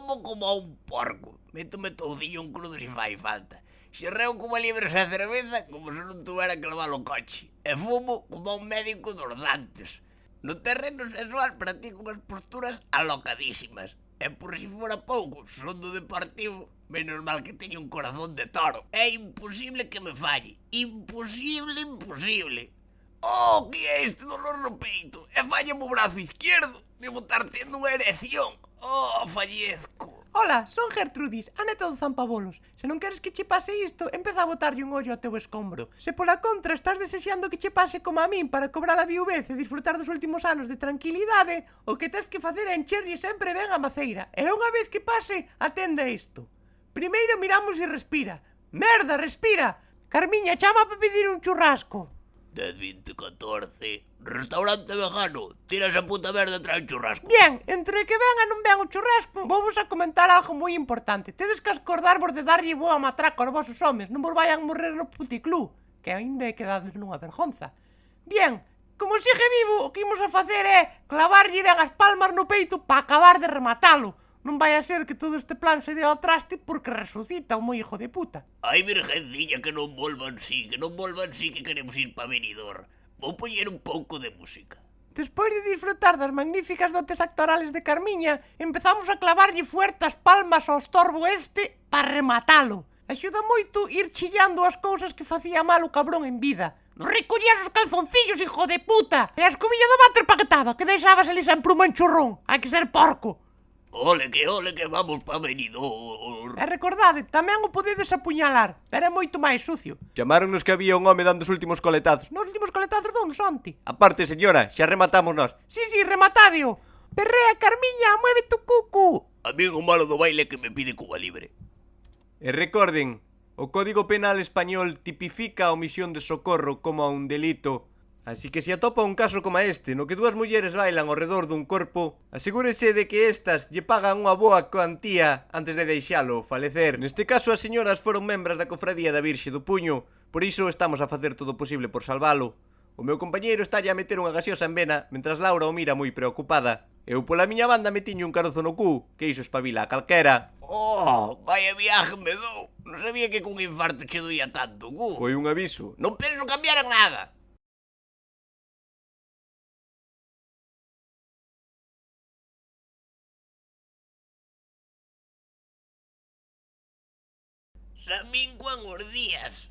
Como a un porco. Métome touciño un crudo se fai falta. Xerreo como libres a cerveza como se non tuvera que levar o coche. E fumo como un médico dos dantes. No terreno sexual practico unhas posturas alocadísimas. E por si fora pouco, son do Deportivo, menos mal que teño un corazón de toro. É imposible que me falle. Imposible, imposible. Oh, que é este dolor no peito? E fallame o brazo izquierdo. Debo estar tendo unha erección. Oh, fallezco. Ola, son Gertrudis, a neta do Zampabolos. Se non queres que che pase isto, empeza a botarlle un ollo ao teu escombro. Se pola contra estás desexando que che pase como a min para cobrar a viuvez e disfrutar dos últimos anos de tranquilidade, o que tes que facer é encherlle sempre ben a maceira. E unha vez que pase, atende a isto. Primeiro miramos e respira. Merda, respira! Carmiña, chama para pedir un churrasco. 10-20-14. Restaurante vegano. Tira esa puta merda e trae churrasco. Bien, entre que ven e non ven o churrasco, vou vos a comentar algo moi importante. Tedes que acordarvos de darlle boa matraca aos vosos homes. Non vos vayan morrer no puticlú, que aínda quedades nunha vergonza. Bien, como sigue vivo, o que imos a facer é clavarlle ben as palmas no peito para acabar de rematalo. Non vai a ser que todo este plan se dé ao traste porque resucita o moi hijo de puta. Ai, virgenciña, que non volvan sí, que queremos ir pa Benidorm. Vou poñer un pouco de música. Despois de disfrutar das magníficas dotes actorales de Carmiña, empezamos a clavarlle fuertes palmas ao estorbo este para rematalo. Axuda moito ir chillando as cousas que facía mal o cabrón en vida. Non recollías os calzoncillos, hijo de puta! E a escobilla do váter pa que estaba, que deixabas ali sempre un manchurrón. Hai que ser porco. Ole, que vamos pa Benidorm. E recordade, tamén o podedes apuñalar, pero é moito máis sucio. Chamaronnos que había un home dando os últimos coletazos. Nos últimos coletazos donde onte? Aparte, señora, xa rematamos nós. Sí, rematadeo. Perrea, Carmiña, mueve tu cucu. A mí o malo do baile que me pide Cuba Libre. E recorden, o Código Penal español tipifica a omisión de socorro como un delito. Así que se atopa un caso como este, no que dúas mulleres bailan ao redor dun corpo, asegúrese de que estas lle pagan unha boa cuantía antes de deixalo falecer. Neste caso as señoras foron membros da cofradía da Virxe do Puño, por iso estamos a facer todo o posible por salvalo. O meu compañeiro está a meter unha gaseosa en vena, mentras Laura o mira moi preocupada. Eu pola miña banda metiño un carozo no cu, que iso espabila a calquera. Oh, vaya viaje me dou. Non sabía que cun infarto che doía tanto, cu. Foi un aviso. Non penso cambiar en nada. Samincuan os días.